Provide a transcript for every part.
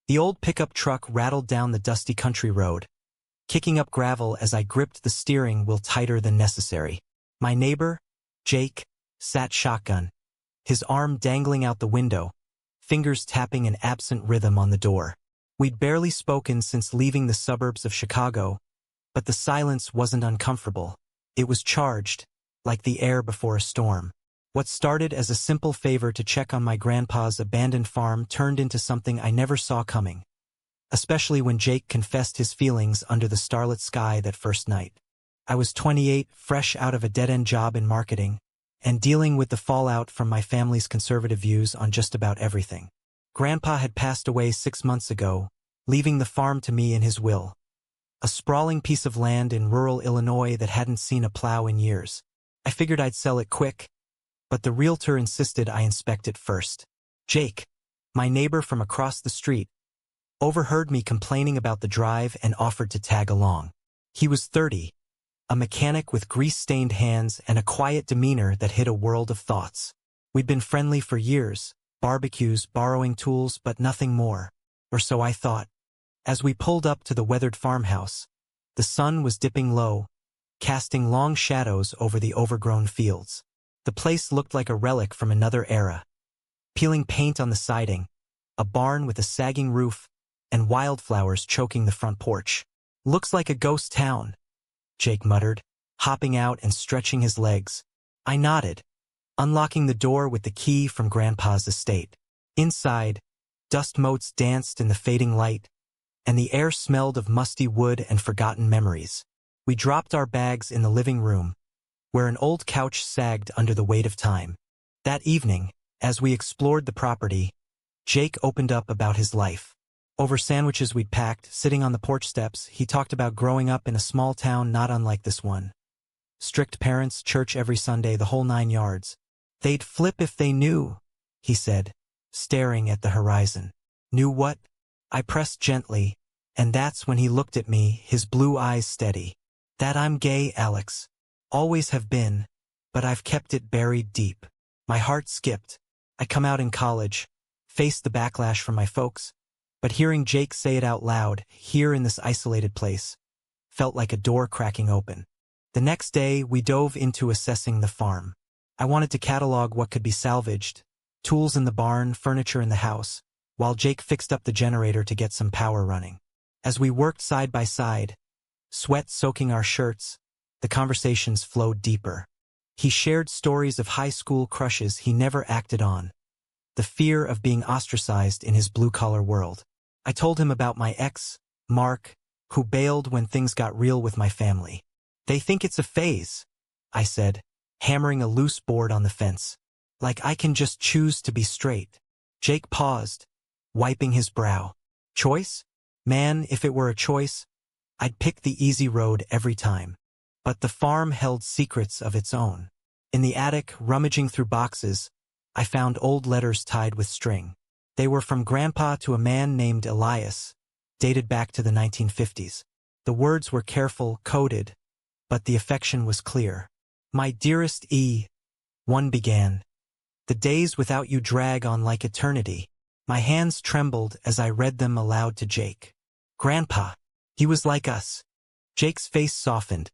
The old pickup truck rattled down the dusty country road, kicking up gravel as I gripped the steering wheel tighter than necessary. My neighbor, Jake, sat shotgun, his arm dangling out the window, fingers tapping an absent rhythm on the door. We'd barely spoken since leaving the suburbs of Chicago, but the silence wasn't uncomfortable. It was charged, like the air before a storm. What started as a simple favor to check on my grandpa's abandoned farm turned into something I never saw coming, especially when Jake confessed his feelings under the starlit sky that first night. I was 28, fresh out of a dead-end job in marketing, and dealing with the fallout from my family's conservative views on just about everything. Grandpa had passed away 6 months ago, leaving the farm to me in his will. A sprawling piece of land in rural Illinois that hadn't seen a plow in years. I figured I'd sell it quick, but the realtor insisted I inspect it first. Jake, my neighbor from across the street, overheard me complaining about the drive and offered to tag along. He was 30, a mechanic with grease-stained hands and a quiet demeanor that hid a world of thoughts. We'd been friendly for years, barbecues, borrowing tools, but nothing more, or so I thought. As we pulled up to the weathered farmhouse, the sun was dipping low, casting long shadows over the overgrown fields. The place looked like a relic from another era. Peeling paint on the siding, a barn with a sagging roof, and wildflowers choking the front porch. "Looks like a ghost town," Jake muttered, hopping out and stretching his legs. I nodded, unlocking the door with the key from Grandpa's estate. Inside, dust motes danced in the fading light, and the air smelled of musty wood and forgotten memories. We dropped our bags in the living room, where an old couch sagged under the weight of time. That evening, as we explored the property, Jake opened up about his life. Over sandwiches we'd packed, sitting on the porch steps, he talked about growing up in a small town not unlike this one. Strict parents, church every Sunday, the whole 9 yards. "They'd flip if they knew," he said, staring at the horizon. "Knew what?" I pressed gently, and that's when he looked at me, his blue eyes steady. "That I'm gay, Alex. Always have been, but I've kept it buried deep." My heart skipped. I come out in college, faced the backlash from my folks, but hearing Jake say it out loud, here in this isolated place, felt like a door cracking open. The next day, we dove into assessing the farm. I wanted to catalog what could be salvaged, tools in the barn, furniture in the house, while Jake fixed up the generator to get some power running. As we worked side by side, sweat soaking our shirts, the conversations flowed deeper. He shared stories of high school crushes he never acted on, the fear of being ostracized in his blue-collar world. I told him about my ex, Mark, who bailed when things got real with my family. "They think it's a phase," I said, hammering a loose board on the fence. "Like I can just choose to be straight." Jake paused, wiping his brow. "Choice? Man, if it were a choice, I'd pick the easy road every time." But the farm held secrets of its own. In the attic, rummaging through boxes, I found old letters tied with string. They were from Grandpa to a man named Elias, dated back to the 1950s. The words were careful, coded, but the affection was clear. "My dearest E," one began, "the days without you drag on like eternity." My hands trembled as I read them aloud to Jake. Grandpa, he was like us. Jake's face softened,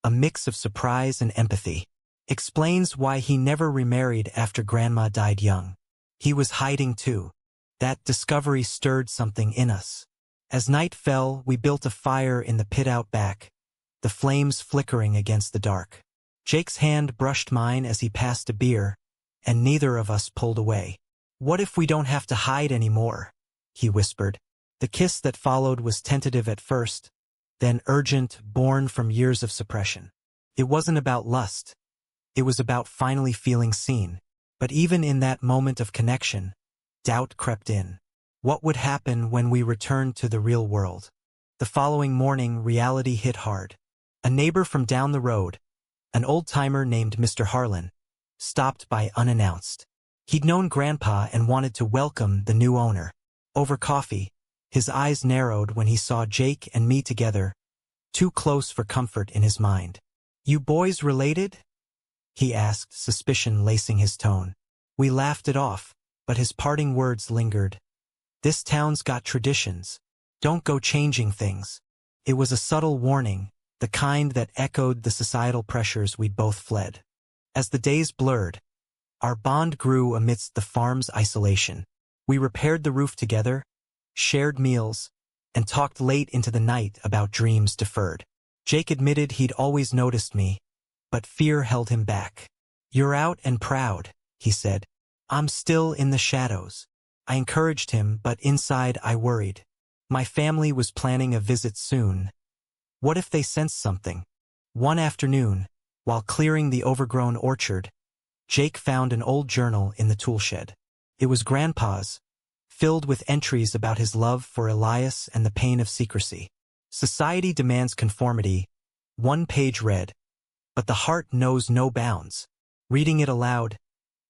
a mix of surprise and empathy. Explains why he never remarried after Grandma died young. He was hiding too. That discovery stirred something in us. As night fell, we built a fire in the pit out back, the flames flickering against the dark. Jake's hand brushed mine as he passed a beer, and neither of us pulled away. "What if we don't have to hide anymore?" he whispered. The kiss that followed was tentative at first, then urgent, born from years of suppression. It wasn't about lust. It was about finally feeling seen. But even in that moment of connection, doubt crept in. What would happen when we returned to the real world? The following morning, reality hit hard. A neighbor from down the road, an old-timer named Mr. Harlan, stopped by unannounced. He'd known Grandpa and wanted to welcome the new owner. Over coffee, his eyes narrowed when he saw Jake and me together, too close for comfort in his mind. "You boys related?" he asked, suspicion lacing his tone. We laughed it off, but his parting words lingered. This town's got traditions. Don't go changing things. It was a subtle warning, the kind that echoed the societal pressures we'd both fled. As the days blurred, our bond grew amidst the farm's isolation. We repaired the roof together, shared meals, and talked late into the night about dreams deferred. Jake admitted he'd always noticed me, but fear held him back. "You're out and proud," he said. "I'm still in the shadows." I encouraged him, but inside I worried. My family was planning a visit soon. What if they sensed something? One afternoon, while clearing the overgrown orchard, Jake found an old journal in the toolshed. It was Grandpa's, filled with entries about his love for Elias and the pain of secrecy. "Society demands conformity," one page read, "but the heart knows no bounds." Reading it aloud,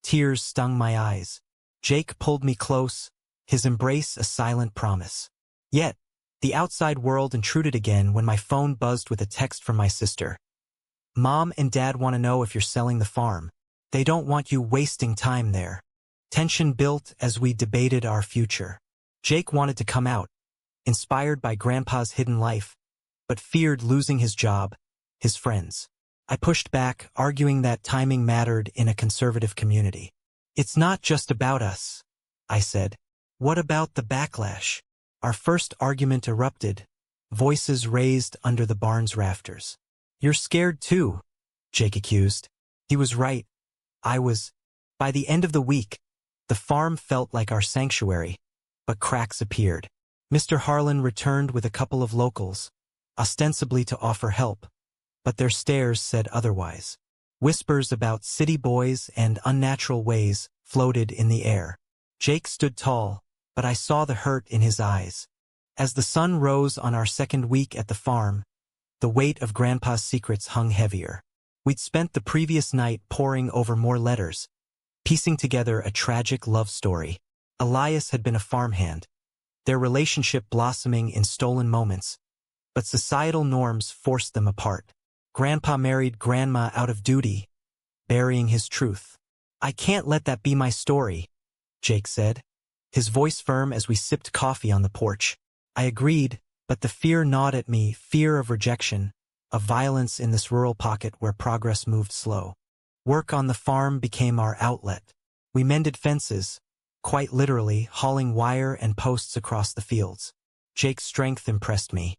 tears stung my eyes. Jake pulled me close, his embrace a silent promise. Yet, the outside world intruded again when my phone buzzed with a text from my sister. "Mom and Dad want to know if you're selling the farm. They don't want you wasting time there." Tension built as we debated our future. Jake wanted to come out, inspired by Grandpa's hidden life, but feared losing his job, his friends. I pushed back, arguing that timing mattered in a conservative community. "It's not just about us," I said. "What about the backlash?" Our first argument erupted, voices raised under the barn's rafters. "You're scared too," Jake accused. He was right. I was. By the end of the week, the farm felt like our sanctuary, but cracks appeared. Mr. Harlan returned with a couple of locals, ostensibly to offer help, but their stares said otherwise. Whispers about city boys and unnatural ways floated in the air. Jake stood tall, but I saw the hurt in his eyes. As the sun rose on our second week at the farm, the weight of Grandpa's secrets hung heavier. We'd spent the previous night poring over more letters, piecing together a tragic love story. Elias had been a farmhand, their relationship blossoming in stolen moments, but societal norms forced them apart. Grandpa married Grandma out of duty, burying his truth. "I can't let that be my story," Jake said, his voice firm as we sipped coffee on the porch. I agreed, but the fear gnawed at me, fear of rejection, of violence in this rural pocket where progress moved slow. Work on the farm became our outlet. We mended fences, quite literally hauling wire and posts across the fields. Jake's strength impressed me.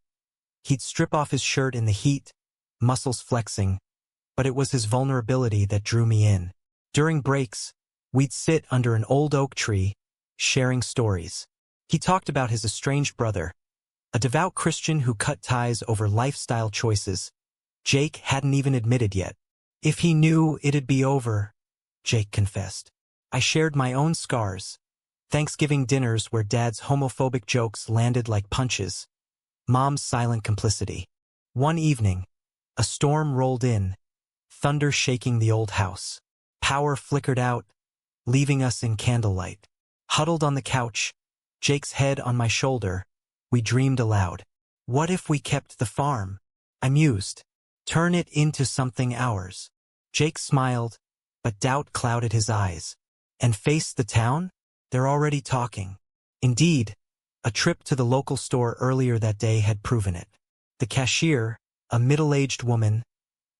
He'd strip off his shirt in the heat, muscles flexing, but it was his vulnerability that drew me in. During breaks, we'd sit under an old oak tree, sharing stories. He talked about his estranged brother, a devout Christian who cut ties over lifestyle choices Jake hadn't even admitted yet. "If he knew, it'd be over," Jake confessed. I shared my own scars. Thanksgiving dinners where Dad's homophobic jokes landed like punches, Mom's silent complicity. One evening, a storm rolled in, thunder shaking the old house. Power flickered out, leaving us in candlelight. Huddled on the couch, Jake's head on my shoulder, we dreamed aloud. What if we kept the farm? I mused. Turn it into something ours. Jake smiled, but doubt clouded his eyes. And face the town? They're already talking. Indeed, a trip to the local store earlier that day had proven it. The cashier, a middle-aged woman,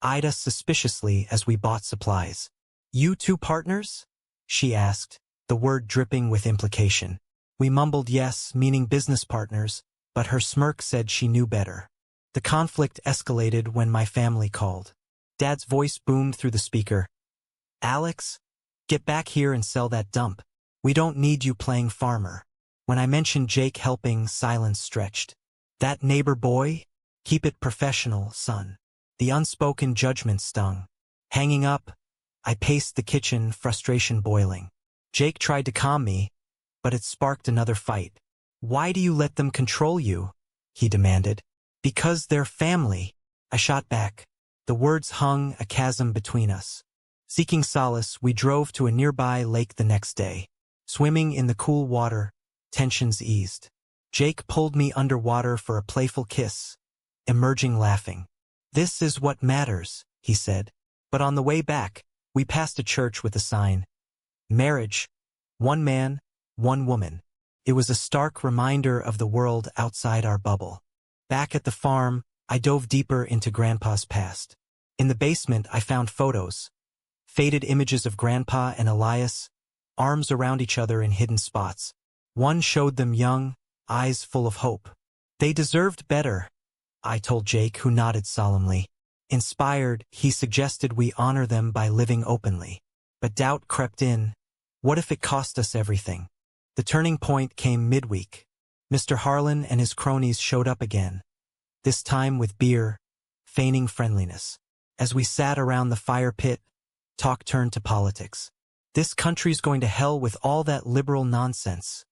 eyed us suspiciously as we bought supplies. "You two partners?" she asked, the word dripping with implication. We mumbled yes, meaning business partners, but her smirk said she knew better. The conflict escalated when my family called. Dad's voice boomed through the speaker. "Alex, get back here and sell that dump. We don't need you playing farmer." When I mentioned Jake helping, silence stretched. "That neighbor boy? Keep it professional, son." The unspoken judgment stung. Hanging up, I paced the kitchen, frustration boiling. Jake tried to calm me, but it sparked another fight. "Why do you let them control you?" he demanded. "Because they're family," I shot back. The words hung a chasm between us. Seeking solace, we drove to a nearby lake the next day. Swimming in the cool water, tensions eased. Jake pulled me underwater for a playful kiss, emerging laughing. "This is what matters," he said. But on the way back, we passed a church with a sign. "Marriage, one man, one woman." It was a stark reminder of the world outside our bubble. Back at the farm, I dove deeper into Grandpa's past. In the basement, I found photos. Faded images of Grandpa and Elias, arms around each other in hidden spots. One showed them young, eyes full of hope. They deserved better, I told Jake, who nodded solemnly. Inspired, he suggested we honor them by living openly. But doubt crept in. What if it cost us everything? The turning point came midweek. Mr. Harlan and his cronies showed up again, this time with beer, feigning friendliness. As we sat around the fire pit, talk turned to politics. This country's going to hell with all that liberal nonsense,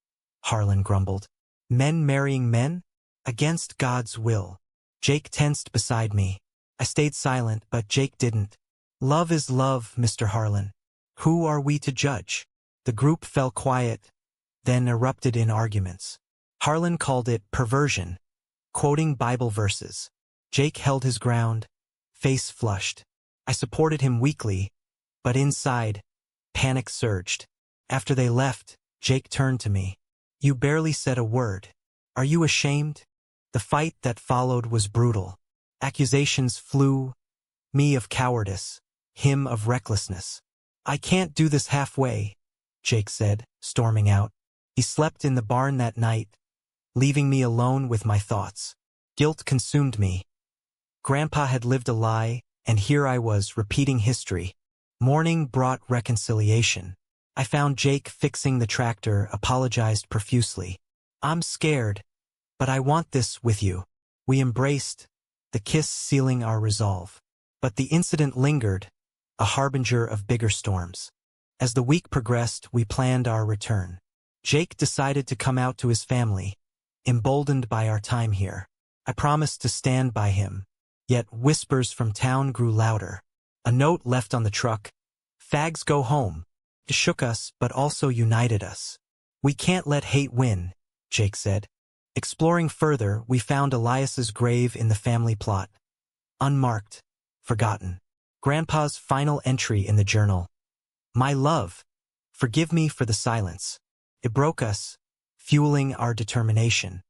Harlan grumbled. Men marrying men? Against God's will. Jake tensed beside me. I stayed silent, but Jake didn't. Love is love, Mr. Harlan. Who are we to judge? The group fell quiet, then erupted in arguments. Harlan called it perversion, quoting Bible verses. Jake held his ground, face flushed. I supported him weakly, but inside, panic surged. After they left, Jake turned to me. You barely said a word. Are you ashamed? The fight that followed was brutal. Accusations flew, me of cowardice, him of recklessness. I can't do this halfway, Jake said, storming out. He slept in the barn that night, leaving me alone with my thoughts. Guilt consumed me. Grandpa had lived a lie, and here I was repeating history. Morning brought reconciliation. I found Jake fixing the tractor, apologized profusely. I'm scared, but I want this with you. We embraced, the kiss sealing our resolve. But the incident lingered, a harbinger of bigger storms. As the week progressed, we planned our return. Jake decided to come out to his family, emboldened by our time here. I promised to stand by him, yet whispers from town grew louder. A note left on the truck, "Fags go home." It shook us, but also united us. We can't let hate win, Jake said. Exploring further, we found Elias's grave in the family plot. Unmarked, forgotten. Grandpa's final entry in the journal. My love, forgive me for the silence. It broke us, fueling our determination.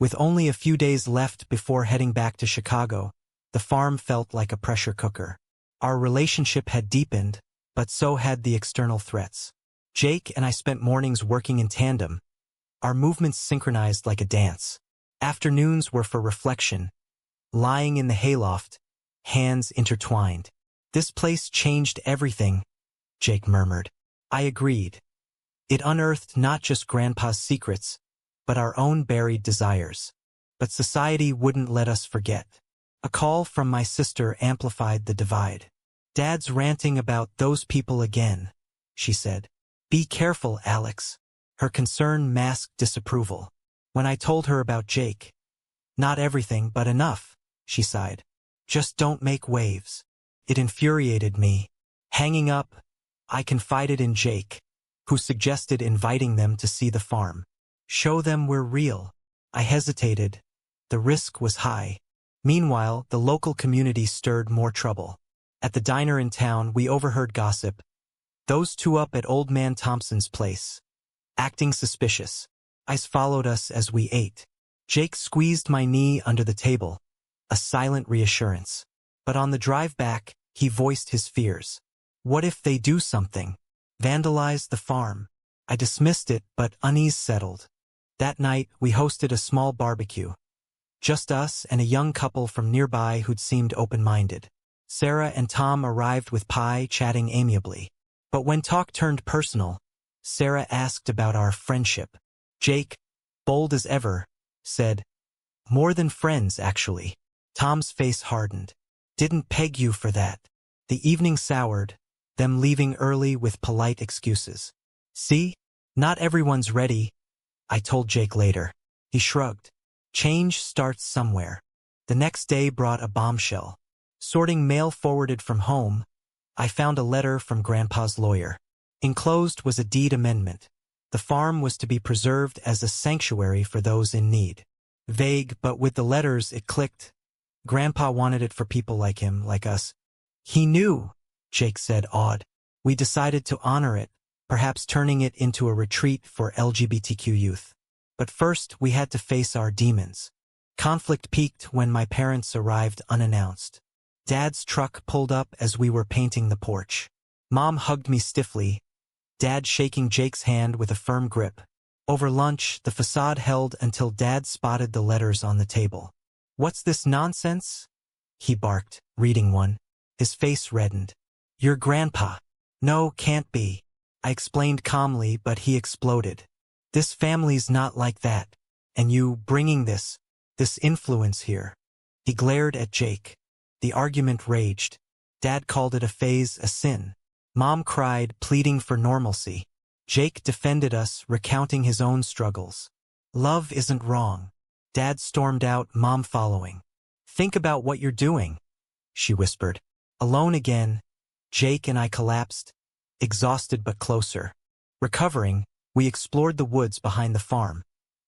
With only a few days left before heading back to Chicago, the farm felt like a pressure cooker. Our relationship had deepened, but so had the external threats. Jake and I spent mornings working in tandem, our movements synchronized like a dance. Afternoons were for reflection, lying in the hayloft, hands intertwined. This place changed everything, Jake murmured. I agreed. It unearthed not just Grandpa's secrets, but our own buried desires. But society wouldn't let us forget. A call from my sister amplified the divide. Dad's ranting about those people again, she said. Be careful, Alex. Her concern masked disapproval. When I told her about Jake, not everything but enough, she sighed. Just don't make waves. It infuriated me. Hanging up, I confided in Jake, who suggested inviting them to see the farm. Show them we're real. I hesitated. The risk was high. Meanwhile, the local community stirred more trouble. At the diner in town, we overheard gossip. Those two up at Old Man Thompson's place, acting suspicious. Eyes followed us as we ate. Jake squeezed my knee under the table, a silent reassurance. But on the drive back, he voiced his fears. What if they do something? Vandalize the farm? I dismissed it, but unease settled. That night, we hosted a small barbecue. Just us and a young couple from nearby who'd seemed open-minded. Sarah and Tom arrived with pie, chatting amiably. But when talk turned personal, Sarah asked about our friendship. Jake, bold as ever, said, more than friends, actually. Tom's face hardened. Didn't peg you for that. The evening soured, them leaving early with polite excuses. See? Not everyone's ready, I told Jake later. He shrugged. Change starts somewhere. The next day brought a bombshell. Sorting mail forwarded from home, I found a letter from Grandpa's lawyer. Enclosed was a deed amendment. The farm was to be preserved as a sanctuary for those in need. Vague, but with the letters it clicked. Grandpa wanted it for people like him, like us. He knew, Jake said, awed. We decided to honor it, perhaps turning it into a retreat for LGBTQ youth. But first, we had to face our demons. Conflict peaked when my parents arrived unannounced. Dad's truck pulled up as we were painting the porch. Mom hugged me stiffly, Dad shaking Jake's hand with a firm grip. Over lunch, the facade held until Dad spotted the letters on the table. "What's this nonsense?" he barked, reading one. His face reddened. "Your grandpa." "No, can't be." I explained calmly, but he exploded. "This family's not like that. And you bringing this influence here." He glared at Jake. The argument raged. Dad called it a phase, a sin. Mom cried, pleading for normalcy. Jake defended us, recounting his own struggles. "Love isn't wrong." Dad stormed out, Mom following. "Think about what you're doing," she whispered. Alone again, Jake and I collapsed, exhausted but closer. Recovering, we explored the woods behind the farm,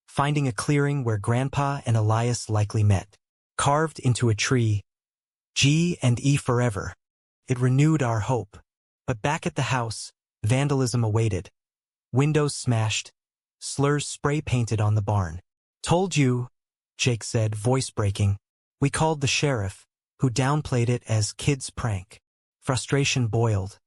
finding a clearing where Grandpa and Elias likely met. Carved into a tree, G and E forever. It renewed our hope. But back at the house, vandalism awaited. Windows smashed, slurs spray-painted on the barn. "Told you," Jake said, voice breaking. We called the sheriff, who downplayed it as kids' prank. Frustration boiled.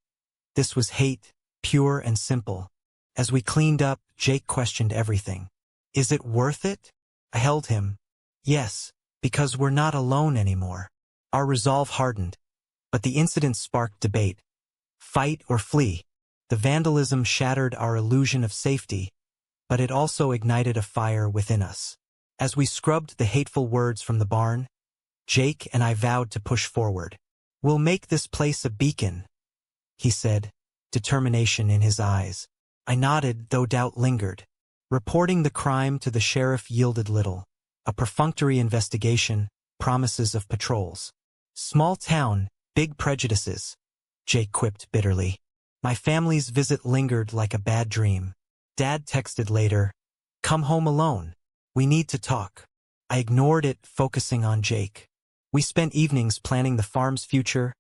This was hate, pure and simple. As we cleaned up, Jake questioned everything. "Is it worth it?" I held him. "Yes, because we're not alone anymore." Our resolve hardened, but the incident sparked debate. Fight or flee? The vandalism shattered our illusion of safety, but it also ignited a fire within us. As we scrubbed the hateful words from the barn, Jake and I vowed to push forward. "We'll make this place a beacon," he said, determination in his eyes. I nodded, though doubt lingered. Reporting the crime to the sheriff yielded little. A perfunctory investigation, promises of patrols. "Small town, big prejudices," Jake quipped bitterly. My family's visit lingered like a bad dream. Dad texted later, "Come home alone. We need to talk." I ignored it, focusing on Jake. We spent evenings planning the farm's future,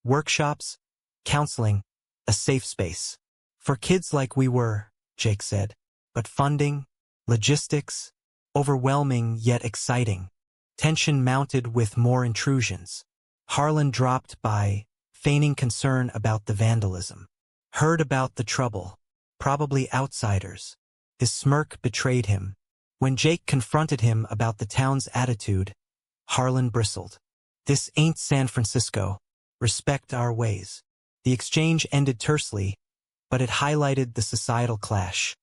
workshops, counseling, a safe space. "For kids like we were," Jake said. But funding, logistics, overwhelming yet exciting. Tension mounted with more intrusions. Harlan dropped by, feigning concern about the vandalism. Heard about the trouble. Probably outsiders. His smirk betrayed him. When Jake confronted him about the town's attitude, Harlan bristled. "This ain't San Francisco. Respect our ways." The exchange ended tersely, but it highlighted the societal clash.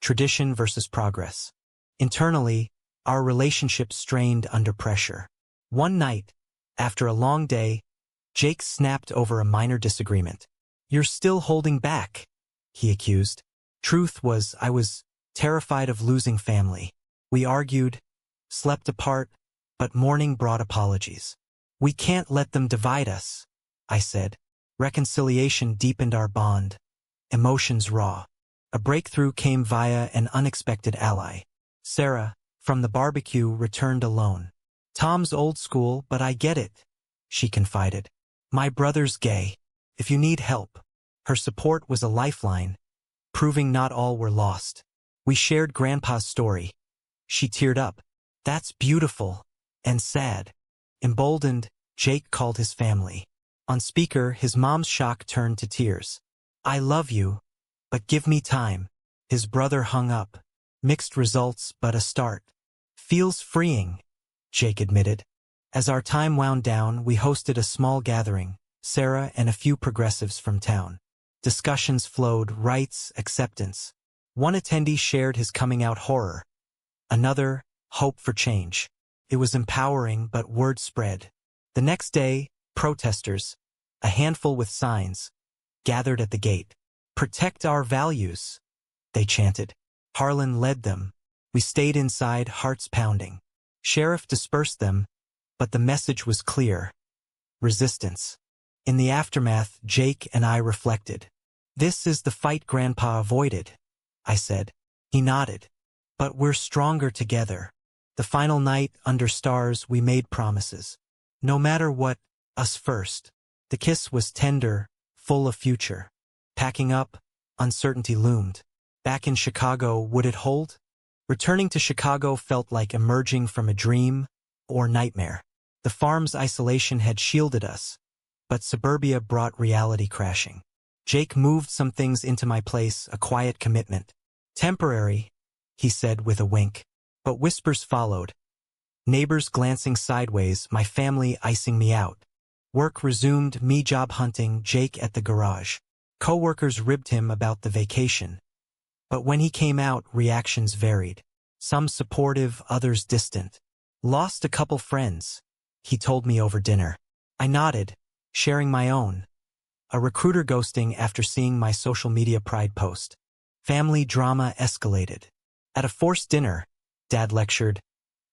Tradition versus progress. Internally, our relationship strained under pressure. One night, after a long day, Jake snapped over a minor disagreement. "You're still holding back," he accused. Truth was, I was terrified of losing family. We argued, slept apart, but morning brought apologies. "We can't let them divide us," I said. Reconciliation deepened our bond. Emotions raw. A breakthrough came via an unexpected ally. Sarah, from the barbecue, returned alone. "Tom's old school, but I get it," she confided. "My brother's gay. If you need help." Her support was a lifeline, proving not all were lost. We shared Grandpa's story. She teared up. "That's beautiful. And sad." Emboldened, Jake called his family. On speaker, his mom's shock turned to tears. "I love you, but give me time." His brother hung up. Mixed results, but a start. "Feels freeing," Jake admitted. As our time wound down, we hosted a small gathering, Sarah and a few progressives from town. Discussions flowed, rights, acceptance. One attendee shared his coming-out horror. Another, hope for change. It was empowering, but word spread. The next day, protesters, a handful with signs, gathered at the gate. "Protect our values," they chanted. Harlan led them. We stayed inside, hearts pounding. Sheriff dispersed them, but the message was clear. Resistance. In the aftermath, Jake and I reflected. "This is the fight Grandpa avoided," I said. He nodded. "But we're stronger together." The final night, under stars, we made promises. No matter what, us first. The kiss was tender, full of future. Packing up, uncertainty loomed. Back in Chicago, would it hold? Returning to Chicago felt like emerging from a dream or nightmare. The farm's isolation had shielded us, but suburbia brought reality crashing. Jake moved some things into my place, a quiet commitment. Temporary, he said with a wink. But whispers followed. Neighbors glancing sideways, my family icing me out. Work resumed, me job hunting, Jake at the garage. Coworkers ribbed him about the vacation. But when he came out, reactions varied. Some supportive, others distant. Lost a couple friends, he told me over dinner. I nodded, sharing my own. A recruiter ghosting after seeing my social media pride post. Family drama escalated. At a forced dinner, Dad lectured,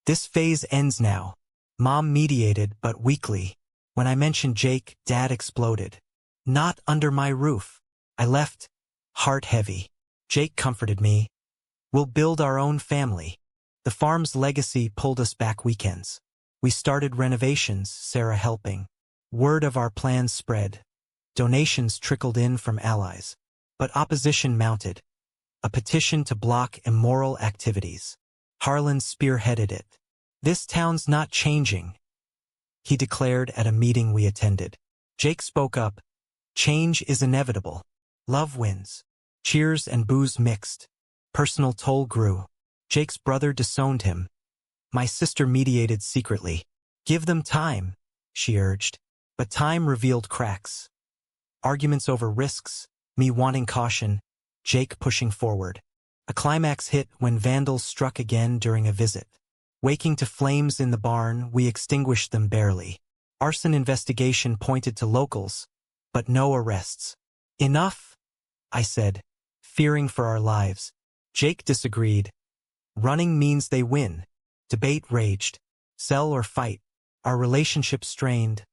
"This phase ends now." Mom mediated, but weakly. When I mentioned Jake, Dad exploded. "Not under my roof." I left, heart heavy. Jake comforted me. "We'll build our own family." The farm's legacy pulled us back weekends. We started renovations, Sarah helping. Word of our plans spread. Donations trickled in from allies. But opposition mounted. A petition to block immoral activities. Harlan spearheaded it. "This town's not changing," he declared at a meeting we attended. Jake spoke up. "Change is inevitable. Love wins." Cheers and boos mixed. Personal toll grew. Jake's brother disowned him. My sister mediated secretly. "Give them time," she urged. But time revealed cracks. Arguments over risks, me wanting caution, Jake pushing forward. A climax hit when vandals struck again during a visit. Waking to flames in the barn, we extinguished them barely. Arson investigation pointed to locals, but no arrests. "Enough," I said, fearing for our lives. Jake disagreed. "Running means they win." Debate raged. Sell or fight. Our relationship strained,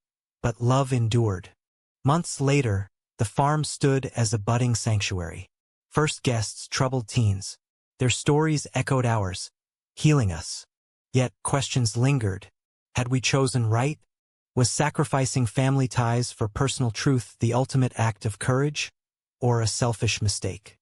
but love endured. Months later, the farm stood as a budding sanctuary. First guests, troubled teens. Their stories echoed ours, healing us. Yet questions lingered. Had we chosen right? Was sacrificing family ties for personal truth the ultimate act of courage, or a selfish mistake?